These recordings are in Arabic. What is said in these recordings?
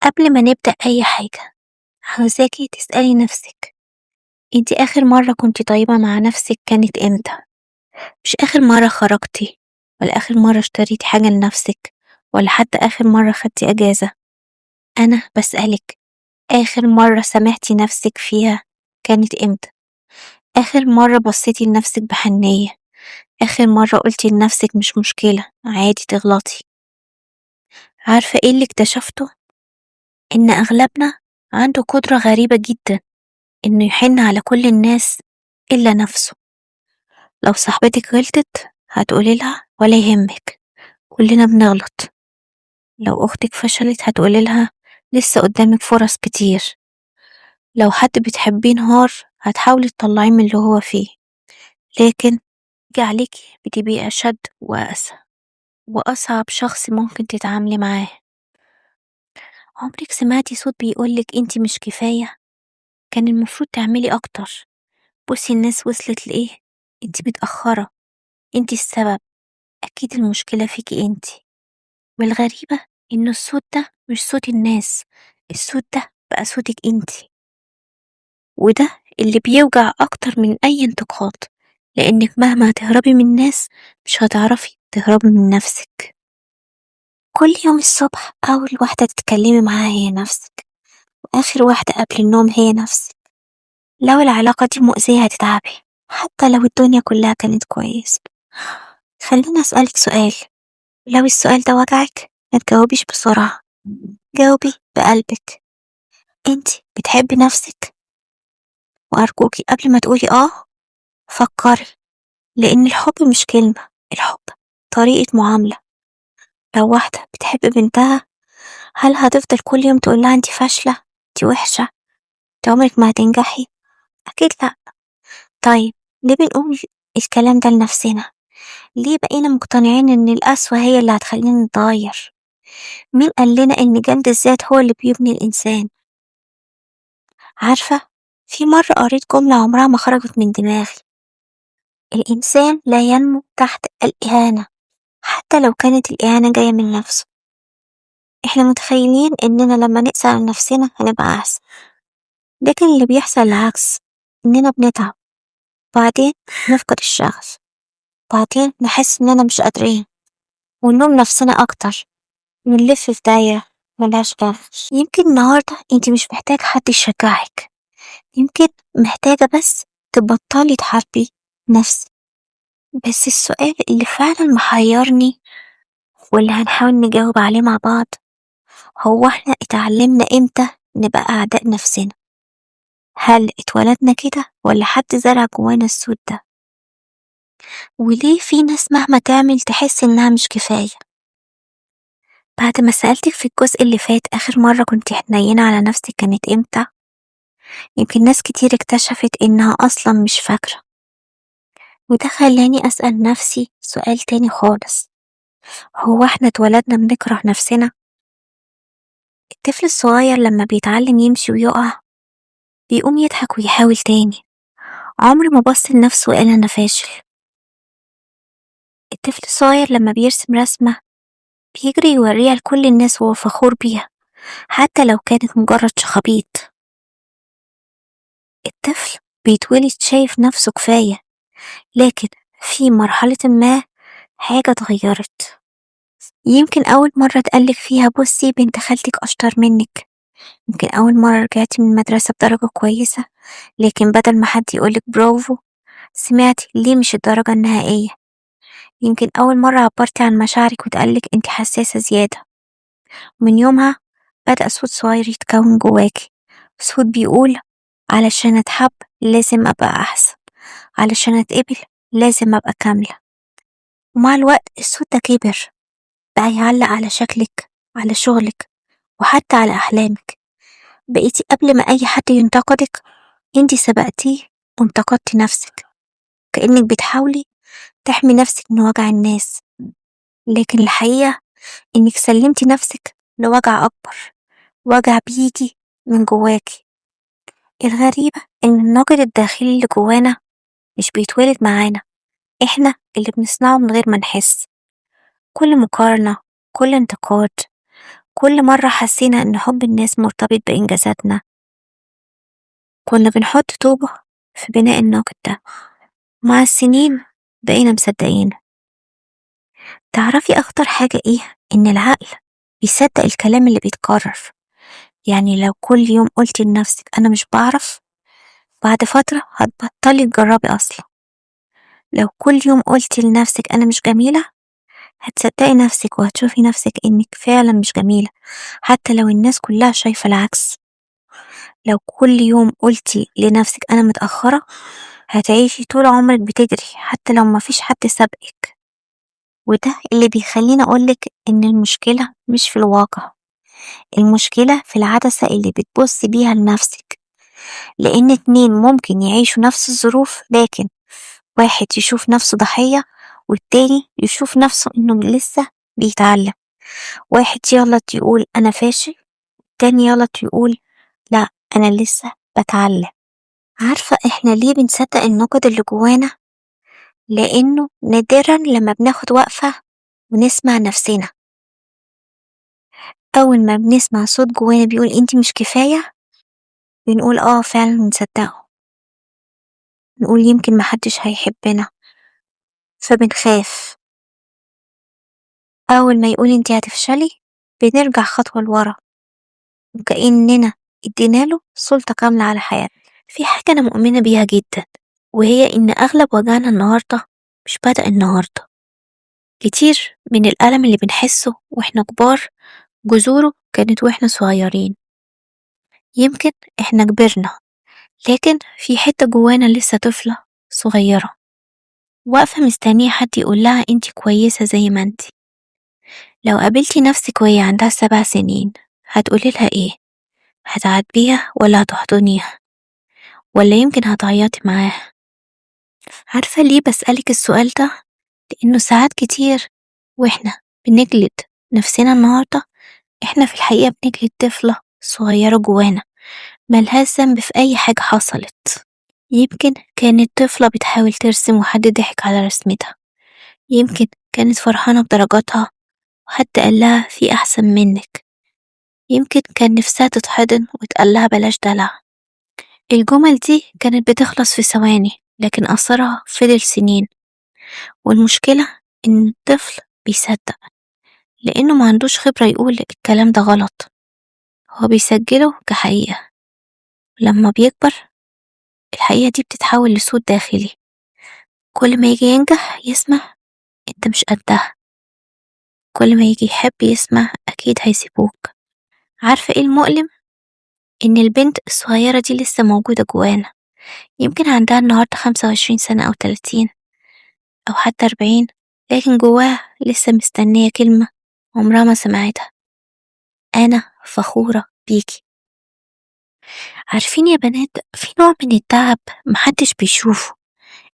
قبل ما نبدأ أي حاجة، عاوزاكِ تسألي نفسِك أنتِ آخر مرة كنتِ طيبة مع نفسِك كانت إمتى؟ مش آخر مرة خرجتِ، ولا آخر مرة اشتريتِ حاجة لنفسِك، ولا حتى آخر مرة خدتِ إجازة. أنا باسألِك آخر مرة سامحتِ نفسِك فيها كانت إمتى؟ آخر مرة بصيتِ لنفسِك بحنية، آخر مرة قلتِ لنفسِك مش مشكلة عادي تغلطي. عارفة إيه اللي اكتشفته؟ إن أغلبنا عنده قدرة غريبة جدًا إنه يحن على كل الناس إلا نفسه. لو صاحبتك غلطت هتقولي لها ولا يهمك، كلنا بنغلط. لو أختك فشلت هتقولي لها لسه قدامك فرص كتير. لو حد بتحبيه انهار هتحاولي تطلعيه من اللي هو فيه، لكن يجي عليكي بتبقي أشد وأقسى وأصعب شخص ممكن تتعاملي معاه. عمرك سمعتي صوت بيقولك انتي مش كفاية؟ كان المفروض تعملي أكتر. بصي الناس وصلت لإيه، انتي متأخرة، انتي السبب، أكيد المشكلة فيكي انتي. والغريبة إن الصوت ده مش صوت الناس، الصوت ده بقى صوتك انتي، وده اللي بيوجع أكتر من أي انتقاد، لأنك مهما هتهربي من الناس مش هتعرفي تهربي من نفسك. كل يوم الصبح أول واحدة تتكلمي معاها هي نفسك، وآخر واحدة قبل النوم هي نفسك. لو العلاقة دي مؤذية هتتعبي حتى لو الدنيا كلها كانت كويسة. خليني أسألك سؤال، لو السؤال ده وجعك ما تجاوبيش بسرعة، جاوبي بقلبك. انت بتحبي نفسك؟ وأرجوكي قبل ما تقولي فكري، لأن الحب مش كلمة، الحب طريقة معاملة. لو واحدة بتحب بنتها هل هتفضل كل يوم تقولها انت فاشلة، انت وحشة، انت عمرك ما هتنجحي؟ أكيد لأ. طيب ليه بنقول الكلام ده لنفسنا؟ ليه بقينا مقتنعين ان القسوة هي اللي هتخلينا نتغير؟ مين قال لنا ان جلد الذات هو اللي بيبني الإنسان؟ عارفة، في مرة قريت جملة عمرها ما خرجت من دماغي: الإنسان لا ينمو تحت الإهانة حتى لو كانت الإهانة جاية من نفسه. إحنا متخيلين إننا لما نقسى على نفسنا هنبقى أحسن، لكن اللي بيحصل العكس، إننا بنتعب، بعدين نفقد الشغف، بعدين نحس إننا مش قادرين ونلوم نفسنا أكتر، ونلف في دايرة ملهاش آخر. يمكن النهاردة انتي مش محتاج حد يشجعك، يمكن محتاجة بس تبطلي تحاربي نفسك. بس السؤال اللي فعلا محيرني واللي هنحاول نجاوب عليه مع بعض، هو احنا اتعلمنا امتى نبقى أعداء نفسنا؟ هل اتولدنا كده ولا حد زرع جوانا السود ده؟ وليه في ناس مهما تعمل تحس إنها مش كفاية؟ بعد ما سألتك في الجزء اللي فات آخر مرة كنت حنينة على نفسك كانت امتى، يمكن ناس كتير اكتشفت إنها أصلا مش فاكرة. وده خلاني أسأل نفسي سؤال تاني خالص، هو احنا اتولدنا بنكره نفسنا؟ الطفل الصغير لما بيتعلم يمشي ويقع بيقوم يضحك ويحاول تاني، عمر ما بص لنفسه وقال أنا فاشل. الطفل الصغير لما بيرسم رسمة بيجري يوريها لكل الناس وهو فخور بيها حتى لو كانت مجرد شخابيط. الطفل بيتولد شايف نفسه كفاية، لكن في مرحلة ما حاجة اتغيرت. يمكن أول مرة اتقالك فيها بصي بنت خالتك أشطر منك، يمكن أول مرة رجعتي من المدرسة بدرجة كويسة، لكن بدل ما حد يقولك برافو سمعتي ليه مش الدرجة النهائية. يمكن أول مرة عبرتي عن مشاعرك واتقالك انت حساسة زيادة. من يومها بدأ صوت صغير يتكون جواكي، صوت بيقول علشان أتحب لازم أبقى أحسن، علشان أتقبل لازم أبقى كاملة. ومع الوقت الصوت ده كبر، بقى يعلق على شكلك، على شغلك، وحتى على أحلامك. بقيتي قبل ما أي حد ينتقدك انتي سبقتيه وانتقدتي نفسك، كأنك بتحاولي تحمي نفسك من وجع الناس، لكن الحقيقة إنك سلمتي نفسك لوجع أكبر، وجع بيجي من جواكي. الغريبة إن الناقد الداخلي اللي جوانا مش بيتولد معانا، إحنا اللي بنصنعه من غير ما نحس. كل مقارنة، كل انتقاد، كل مرة حسينا إن حب الناس مرتبط بإنجازاتنا كنا بنحط طوبة في بناء النقد ده. مع السنين بقينا مصدقين. تعرفي أخطر حاجة إيه؟ إن العقل بيصدق الكلام اللي بيتكرر. يعني لو كل يوم قلتي لنفسك أنا مش بعرف، بعد فترة هتبطلي تجربي أصلا. لو كل يوم قلتي لنفسك أنا مش جميلة، هتصدقي نفسك وهتشوفي نفسك إنك فعلا مش جميلة، حتى لو الناس كلها شايفة العكس. لو كل يوم قلتي لنفسك أنا متأخرة، هتعيشي طول عمرك بتجري حتى لو مفيش حد سابقك. وده اللي بيخليني أقولك إن المشكلة مش في الواقع، المشكلة في العدسة اللي بتبص بيها لنفسك. لأن اتنين ممكن يعيشوا نفس الظروف، لكن واحد يشوف نفسه ضحية والتاني يشوف نفسه إنه لسه بيتعلم. واحد يغلط يقول أنا فاشل، التاني يغلط يقول لا أنا لسه بتعلم. عارفة إحنا ليه بنصدق النقد اللي جوانا؟ لأنه نادرا لما بناخد وقفة ونسمع نفسنا. أول ما بنسمع صوت جوانا بيقول انتي مش كفاية، بنقول فعلا نصدقه، نقول يمكن محدش هيحبنا، فبنخاف. أول ما يقول انتي هتفشلي، بنرجع خطوة لورا، وكأننا اديناله سلطة كاملة على حياتنا. في حاجة أنا مؤمنة بيها جدا، وهي إن أغلب وجعنا النهاردة مش بدأ النهاردة. كتير من الألم اللي بنحسه وإحنا كبار جذوره كانت وإحنا صغيرين. يمكن إحنا كبرنا، لكن في حتة جوانا لسه طفلة صغيرة واقفة مستنية حد يقولها انتي كويسة زي ما انتي. لو قابلتي نفسك وهي عندها 7 سنين، هتقولي لها ايه؟ هتعاتبيها ولا هتحضنيها؟ ولا يمكن هتعيطي معاها؟ عارفة ليه بسألك السؤال ده؟ لأنه ساعات كتير واحنا بنجلد نفسنا النهاردة، احنا في الحقيقة بنجلد طفلة صغيرة جوانا ملهاش ذنب في أي حاجة حصلت. يمكن كانت طفلة بتحاول ترسم وحد ضحك على رسمتها، يمكن كانت فرحانة بدرجاتها وحد قالها في أحسن منك، يمكن كان نفسها تتحضن وتقالها بلاش دلع. الجمل دي كانت بتخلص في ثواني، لكن أثرها فضل سنين. والمشكلة إن الطفل بيصدق لأنه ما عندوش خبرة يقول الكلام ده غلط، هو بيسجله كحقيقة. لما بيكبر الحقيقة دي بتتحول لصوت داخلي، كل ما يجي ينجح يسمع انت مش قدها، كل ما يجي يحب يسمع أكيد هيسيبوك. عارفة ايه المؤلم؟ إن البنت الصغيرة دي لسه موجودة جوانا، يمكن عندها النهاردة 25 سنة أو 30 أو حتى 40، لكن جواها لسه مستنية كلمة عمرها ما سمعتها: أنا فخورة بيكي. عارفين يا بنات، في نوع من التعب محدش بيشوفه،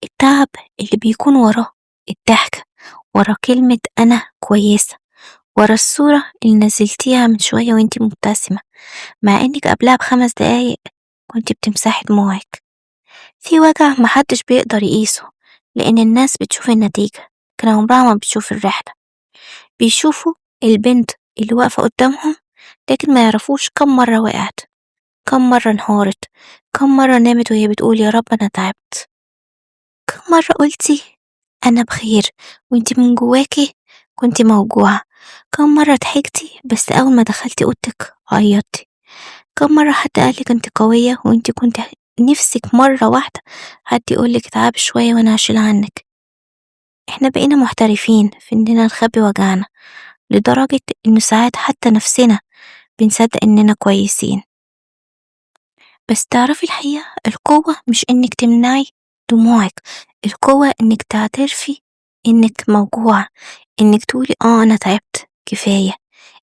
التعب اللي بيكون وراه الضحكة، ورا كلمة أنا كويسة، ورا الصورة اللي نزلتيها من شوية وانتي مبتسمة مع انك قبلها ب5 دقايق كنتي بتمسحي دموعك. في وجع محدش بيقدر يقيسه، لأن الناس بتشوف النتيجة لكن عمرها ما بتشوف الرحلة. بيشوفوا البنت اللي واقفة قدامهم، لكن ما يعرفوش كم مرة وقعت، كم مرة انهارت، كم مرة نامت وهي بتقول يا رب أنا تعبت، كم مرة قلتي أنا بخير وانتي من جواكي كنتي موجوعة، كم مرة ضحكتي بس أول ما دخلتي أوضتك عيطتي، كم مرة حد قالك انت قوية وانت كنت نفسك مرة واحدة حد يقولك تعب شوية وانا هشيل عنك. احنا بقينا محترفين في اننا نخبي وجعنا، لدرجة ان ساعات حتى نفسنا بنصدق اننا كويسين. بس تعرفي الحقيقة، القوة مش انك تمنعي دموعك، القوة انك تعترفي انك موجوعة، انك تقولي انا تعبت كفاية،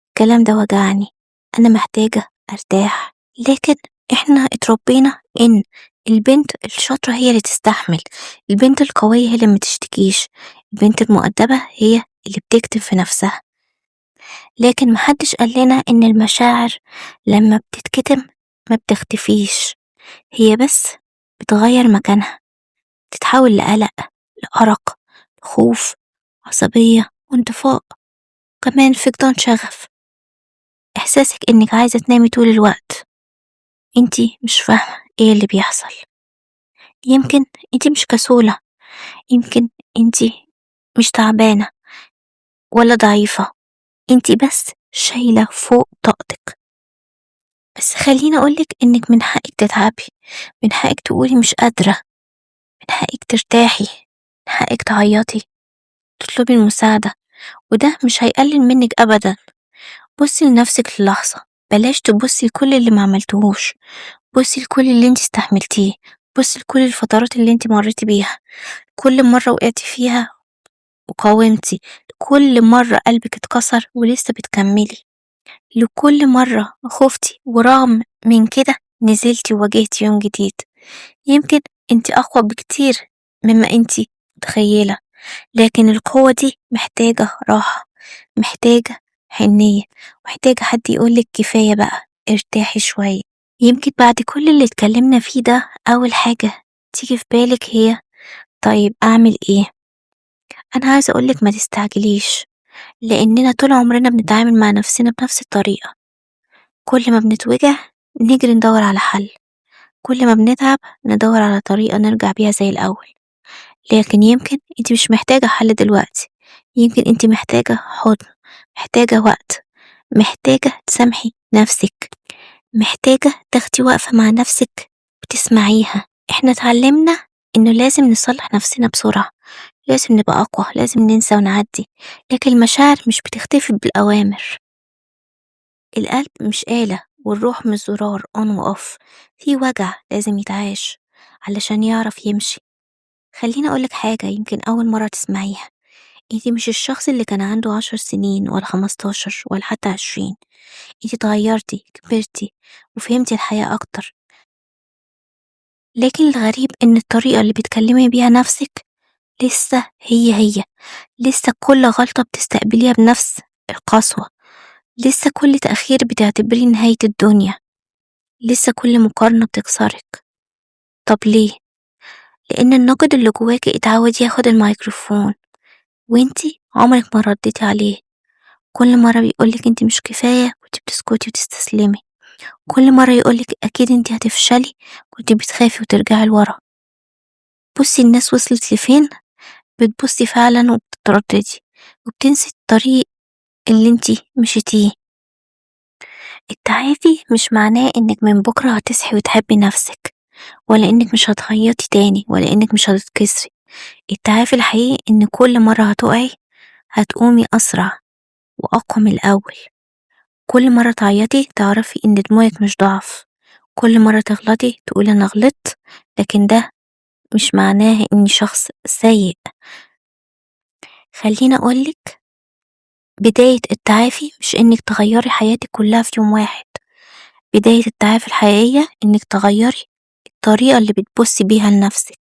الكلام ده وجعني، انا محتاجة ارتاح. لكن احنا اتربينا ان البنت الشاطرة هي اللي تستحمل، البنت القوية هي اللي متشتكيش، البنت المؤدبة هي اللي بتكتم في نفسها. لكن محدش قالنا ان المشاعر لما بتتكتم ما بتختفيش، هي بس بتغير مكانها، تتحول لقلق، لأرق، لخوف، عصبية، وانطفاء، كمان فقدان شغف. إحساسك إنك عايزة تنامي طول الوقت. انتي مش فاهمة ايه اللي بيحصل. يمكن انتي مش كسولة، يمكن انتي مش تعبانة ولا ضعيفة، انتي بس شايلة فوق طاقتك. بس خليني أقولك إنك من حقك تتعبي، من حقك تقولي مش قادرة، من حقك ترتاحي، من حقك تعيطي، تطلبي المساعدة، وده مش هيقلل منك أبدا. بصي لنفسك للحظة، بلاش تبصي لكل اللي ما عملتهوش، بصي لكل اللي انت استحملتيه، بصي لكل الفترات اللي انت مريتي بيها، كل مرة وقعتي فيها وقاومتي، كل مرة قلبك اتكسر ولسه بتكملي، لكل مرة خفتي ورغم من كده نزلتي وواجهتي يوم جديد. يمكن انت أقوى بكتير مما انت متخيلة، لكن القوة دي محتاجة راحة، محتاجة حنية، محتاجة حد يقولك كفاية بقى، ارتاحي شوية. يمكن بعد كل اللي اتكلمنا فيه ده أول حاجة تيجي في بالك هي طيب أعمل ايه؟ أنا عايزة أقولك ما تستعجليش، لأننا طول عمرنا بنتعامل مع نفسنا بنفس الطريقة. كل ما بنتوجع نجري ندور على حل، كل ما بنتعب ندور على طريقة نرجع بيها زي الأول. لكن يمكن انت مش محتاجة حل دلوقتي، يمكن انت محتاجة حضن، محتاجة وقت، محتاجة تسامحي نفسك، محتاجة تاخدي وقفة مع نفسك وتسمعيها. احنا اتعلمنا انه لازم نصلح نفسنا بسرعة، لازم نبقى أقوى، لازم ننسى ونعدي، لكن المشاعر مش بتختفي بالأوامر. القلب مش آلة والروح مش زرار on و off، في وجع لازم يتعاش علشان يعرف يمشي. خليني أقولك حاجة يمكن أول مرة تسمعيها، انتي مش الشخص اللي كان عنده 10 سنين ولا 15 ولا حتى 20. انتي اتغيرتي، كبرتي، وفهمتي الحياة أكتر. لكن الغريب إن الطريقة اللي بتكلمي بيها نفسك لسه هي، لسه كل غلطة بتستقبليها بنفس القسوة، لسه كل تأخير بتعتبريه نهاية الدنيا، لسه كل مقارنة بتكسرك. طب ليه؟ لأن الناقد اللي جواكي اتعود ياخد الميكروفون وانتي عمرك ما رديتي عليه. كل مرة بيقولك انتي مش كفاية كنتي بتسكتي وتستسلمي، كل مرة يقولك أكيد انتي هتفشلي كنتي بتخافي وترجعي لورا. بصي الناس وصلت لفين، بتبصي فعلا وبتترددي وبتنسي الطريق اللي انتي مشيتيه. التعافي مش معناه انك من بكرة هتصحي وتحبي نفسك، ولا انك مش هتعيطي تاني، ولا انك مش هتتكسري. التعافي الحقيقي ان كل مرة هتقعي هتقومي أسرع وأقوى من الأول. كل مرة تعيطي تعرفي إن دموعك مش ضعف، كل مرة تغلطي تقولي أنا غلطت، لكن ده مش معناه إني شخص سيء. خليني أقولك بداية التعافي مش إنك تغيري حياتك كلها في يوم واحد، بداية التعافي الحقيقية إنك تغيري الطريقة اللي بتبصي بيها لنفسك.